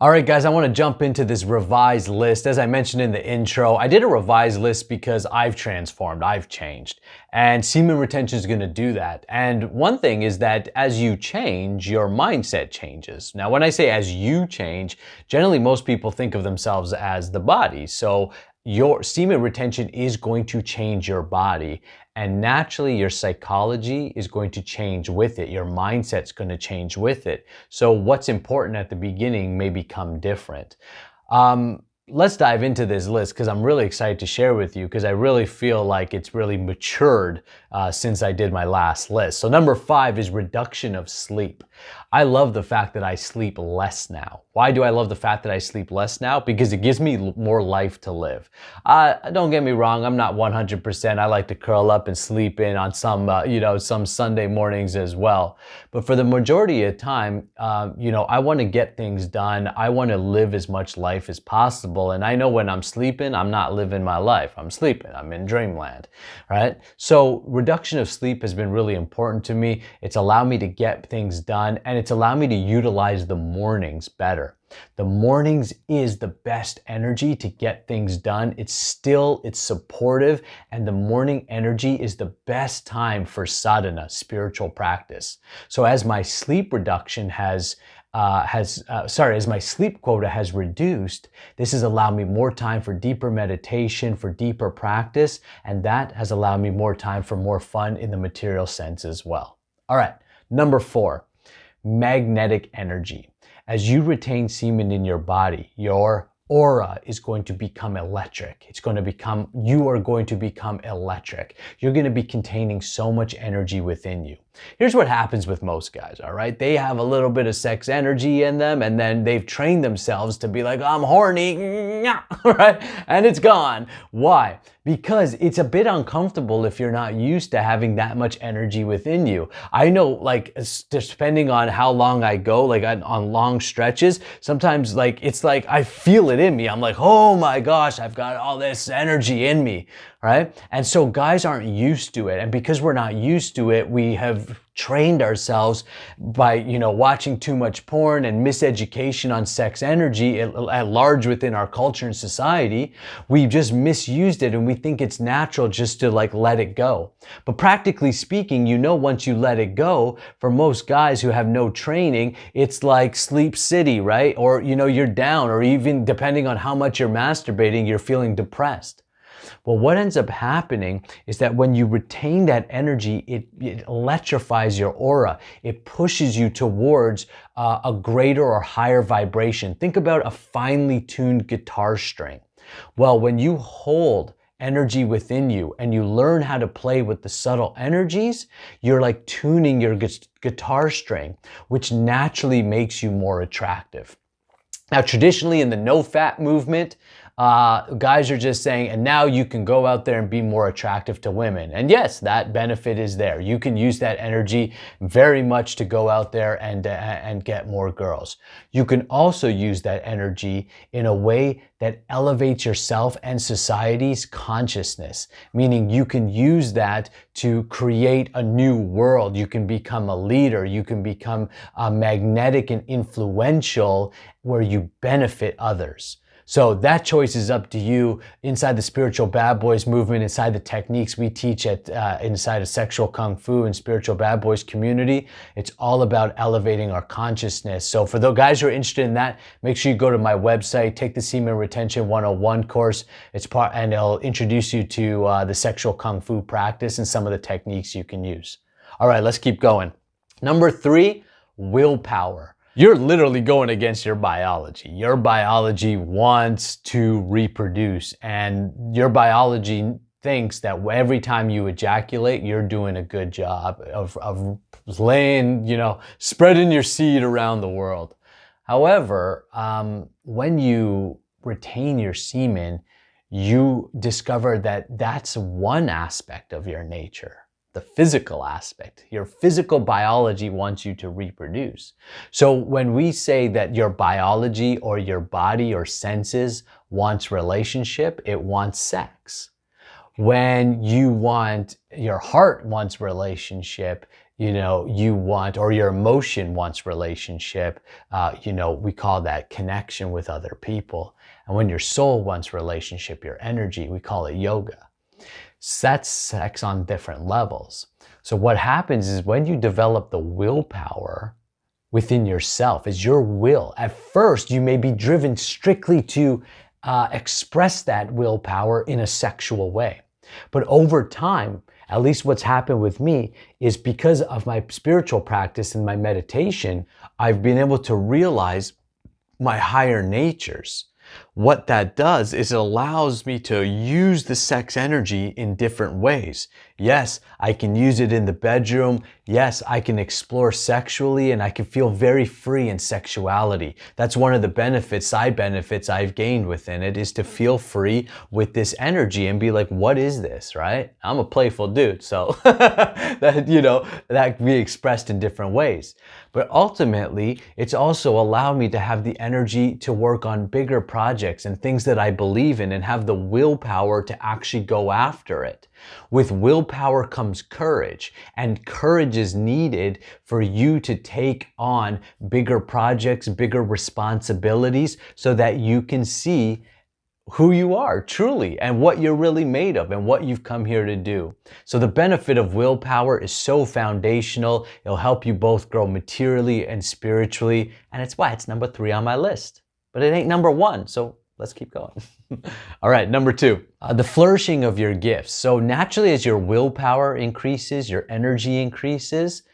All right, guys, I want to jump into this revised list. As I mentioned in the intro, I did a revised list because I've transformed, I've changed, and semen retention is going to do that. And one thing is that as you change, your mindset changes. Now, when I say as you change, generally most people think of themselves as the body. So your semen retention is going to change your body, and naturally your psychology is going to change with it. Your mindset's going to change with it. So what's important at the beginning may become different. Let's dive into this list because I'm really excited to share with you because I really feel like it's really matured since I did my last list. So number 5 is reduction of sleep. I love the fact that I sleep less now. Why do I love the fact that I sleep less now? Because it gives me more life to live. Don't get me wrong, I'm not 100%. I like to curl up and sleep in on some Sunday mornings as well. But for the majority of the time, I want to get things done. I want to live as much life as possible. And I know when I'm sleeping, I'm not living my life. I'm sleeping. I'm in dreamland, right? So reduction of sleep has been really important to me. It's allowed me to get things done, and it's allowed me to utilize the mornings better. The mornings is the best energy to get things done. It's supportive, and the morning energy is the best time for sadhana, spiritual practice. So as my sleep reduction as my sleep quota has reduced, this has allowed me more time for deeper meditation, for deeper practice, and that has allowed me more time for more fun in the material sense as well. All right, number 4, magnetic energy. As you retain semen in your body, your aura is going to become electric. You are going to become electric. You're going to be containing so much energy within you. Here's what happens with most guys, all right? They have a little bit of sex energy in them, and then they've trained themselves to be like, I'm horny, right? And it's gone. Why? Because it's a bit uncomfortable if you're not used to having that much energy within you. I know, like, depending on how long I go, like on long stretches, sometimes it's like I feel it in me. I'm like, oh my gosh, I've got all this energy in me, right? And so guys aren't used to it. And because we're not used to it, we have trained ourselves by, watching too much porn and miseducation on sex energy at large within our culture and society. We've just misused it, and we think it's natural just to let it go. But practically speaking, once you let it go, for most guys who have no training, it's like Sleep City, right? Or, you're down, or even depending on how much you're masturbating, you're feeling depressed. Well, what ends up happening is that when you retain that energy, it electrifies your aura. It pushes you towards a greater or higher vibration. Think about a finely tuned guitar string. Well, when you hold energy within you and you learn how to play with the subtle energies, you're like tuning your guitar string, which naturally makes you more attractive. Now, traditionally in the no-fat movement, guys are just saying, and now you can go out there and be more attractive to women. And yes, that benefit is there. You can use that energy very much to go out there and get more girls. You can also use that energy in a way that elevates yourself and society's consciousness, meaning you can use that to create a new world. You can become a leader. You can become magnetic and influential where you benefit others. So that choice is up to you. Inside the Spiritual Bad Boys movement, inside the techniques we teach inside of Sexual Kung Fu and Spiritual Bad Boys community, it's all about elevating our consciousness. So for the guys who are interested in that, make sure you go to my website, take the Semen Retention 101 course. And it'll introduce you to the Sexual Kung Fu practice and some of the techniques you can use. All right, let's keep going. Number 3, willpower. You're literally going against your biology. Your biology wants to reproduce, and your biology thinks that every time you ejaculate, you're doing a good job of laying, spreading your seed around the world. However, when you retain your semen, you discover that that's one aspect of your nature. The physical aspect. Your physical biology wants you to reproduce. So when we say that your biology or your body or senses wants relationship, it wants sex. When your heart wants relationship, you want, or your emotion wants relationship, we call that connection with other people. And when your soul wants relationship, your energy, we call it yoga. That's sex on different levels. So what happens is when you develop the willpower within yourself, is your will. At first, you may be driven strictly to express that willpower in a sexual way. But over time, at least what's happened with me, is because of my spiritual practice and my meditation, I've been able to realize my higher natures. What that does is it allows me to use the sex energy in different ways. Yes, I can use it in the bedroom. Yes, I can explore sexually, and I can feel very free in sexuality. That's one of the side benefits I've gained within it, is to feel free with this energy and be like, what is this, right? I'm a playful dude, so that can be expressed in different ways. But ultimately, it's also allowed me to have the energy to work on bigger projects and things that I believe in, and have the willpower to actually go after it. With willpower comes courage, and courage is needed for you to take on bigger projects, bigger responsibilities, so that you can see who you are truly and what you're really made of and what you've come here to do. So the benefit of willpower is so foundational. It'll help you both grow materially and spiritually, and it's why it's number 3 on my list. But it ain't number 1, so let's keep going. All right, number 2, the flourishing of your gifts. So naturally, as your willpower increases, your energy increases,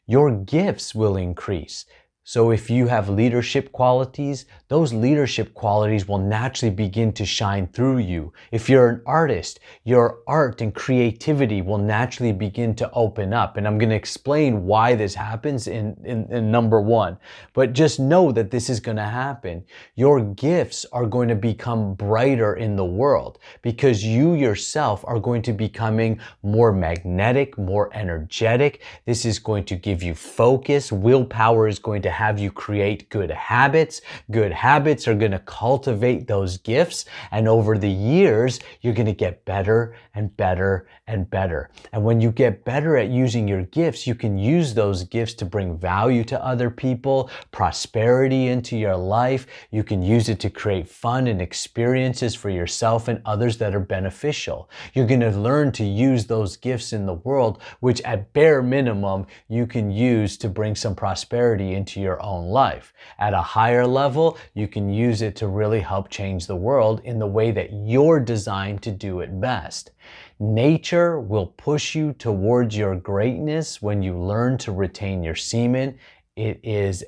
your gifts will increase. So if you have leadership qualities, those leadership qualities will naturally begin to shine through you. If you're an artist, your art and creativity will naturally begin to open up. And I'm going to explain why this happens in number 1. But just know that this is going to happen. Your gifts are going to become brighter in the world, because you yourself are going to be becoming more magnetic, more energetic. This is going to give you focus. Willpower is going to have you create good habits. Good habits are going to cultivate those gifts. And over the years, you're going to get better and better and better. And when you get better at using your gifts, you can use those gifts to bring value to other people, prosperity into your life. You can use it to create fun and experiences for yourself and others that are beneficial. You're going to learn to use those gifts in the world, which at bare minimum, you can use to bring some prosperity into your own life. At a higher level, you can use it to really help change the world in the way that you're designed to do it best. Nature will push you towards your greatness when you learn to retain your semen. It is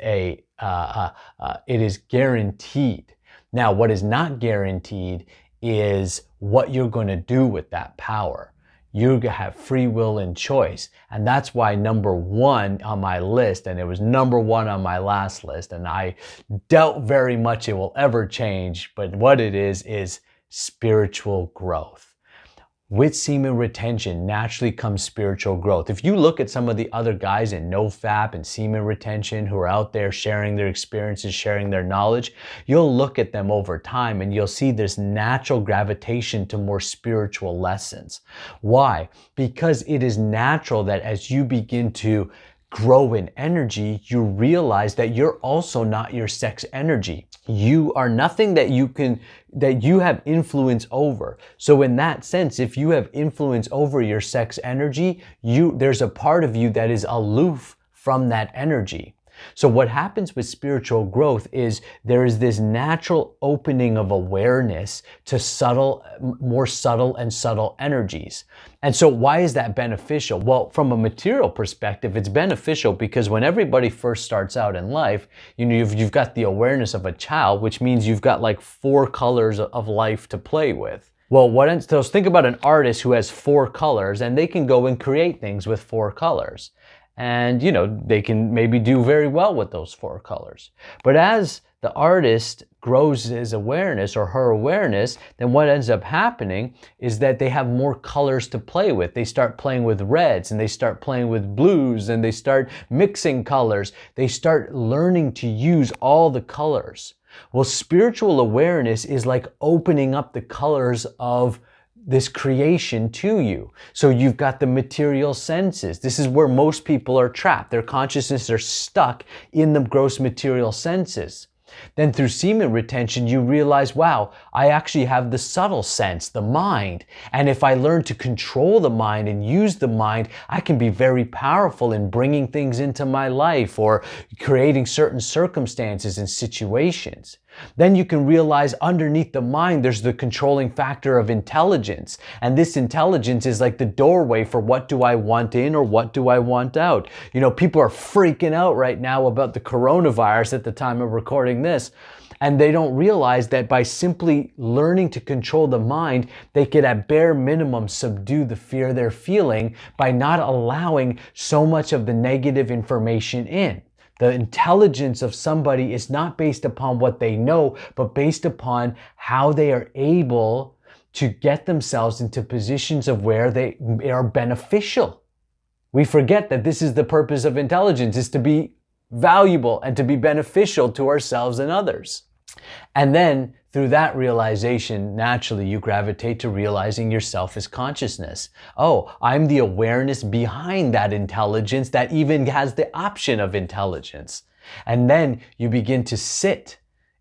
guaranteed. Now, what is not guaranteed is what you're going to do with that power. You have free will and choice. And that's why number 1 on my list, and it was number 1 on my last list, and I doubt very much it will ever change, but what it is spiritual growth. With semen retention naturally comes spiritual growth. If you look at some of the other guys in NoFap and semen retention who are out there sharing their experiences, sharing their knowledge, you'll look at them over time and you'll see this natural gravitation to more spiritual lessons. Why? Because it is natural that as you begin to grow in energy, you realize that you're also not your sex energy. You are nothing that you have influence over. So in that sense, if you have influence over your sex energy, there's a part of you that is aloof from that energy. So what happens with spiritual growth is there is this natural opening of awareness to more subtle and subtle energies. And so why is that beneficial? Well, from a material perspective, it's beneficial because when everybody first starts out in life, you've got the awareness of a child, which means you've got like 4 colors of life to play with. Well, so think about an artist who has 4 colors and they can go and create things with 4 colors. And, they can maybe do very well with those 4 colors. But as the artist grows his awareness or her awareness, then what ends up happening is that they have more colors to play with. They start playing with reds and they start playing with blues and they start mixing colors. They start learning to use all the colors. Well, spiritual awareness is like opening up the colors of this creation to you. So you've got the material senses. This is where most people are trapped. Their consciousness are stuck in the gross material senses. Then through semen retention, you realize, wow, I actually have the subtle sense, the mind. And if I learn to control the mind and use the mind, I can be very powerful in bringing things into my life or creating certain circumstances and situations. Then you can realize underneath the mind, there's the controlling factor of intelligence. And this intelligence is like the doorway for what do I want in or what do I want out. You know, people are freaking out right now about the coronavirus at the time of recording this. And they don't realize that by simply learning to control the mind, they could at bare minimum subdue the fear they're feeling by not allowing so much of the negative information in. The intelligence of somebody is not based upon what they know, but based upon how they are able to get themselves into positions of where they are beneficial. We forget that this is the purpose of intelligence, is to be valuable and to be beneficial to ourselves and others. And then through that realization, naturally you gravitate to realizing yourself as consciousness. Oh, I'm the awareness behind that intelligence that even has the option of intelligence. And then you begin to sit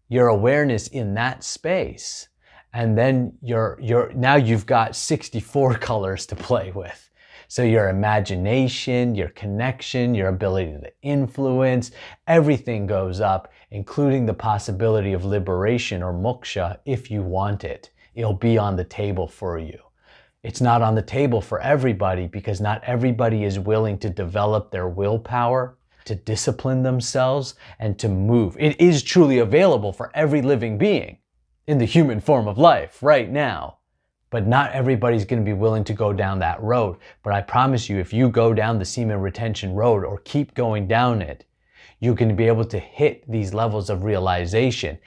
your awareness in that space. And then now you've got 64 colors to play with. So your imagination, your connection, your ability to influence, everything goes up, including the possibility of liberation or moksha if you want it. It'll be on the table for you. It's not on the table for everybody because not everybody is willing to develop their willpower, to discipline themselves, and to move. It is truly available for every living being in the human form of life right now. But not everybody's going to be willing to go down that road. But I promise you, if you go down the semen retention road or keep going down it, you're going to be able to hit these levels of realization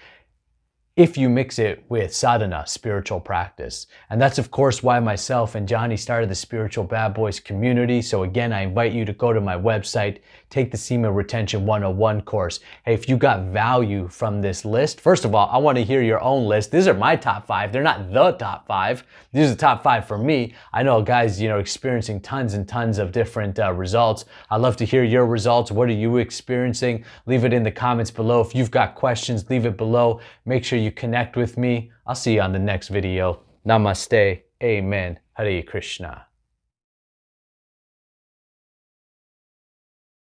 if you mix it with sadhana, spiritual practice. And that's of course why myself and Johnny started the Spiritual Bad Boys community. So again, I invite you to go to my website, take the Semen Retention 101 course. Hey, if you got value from this list, first of all, I want to hear your own list. These are my top 5. They're not the top 5. These are the top 5 for me. I know guys, experiencing tons and tons of different results. I'd love to hear your results. What are you experiencing? Leave it in the comments below. If you've got questions, leave it below. Make sure you connect with me. I'll see you on the next video. Namaste. Amen. Hare Krishna.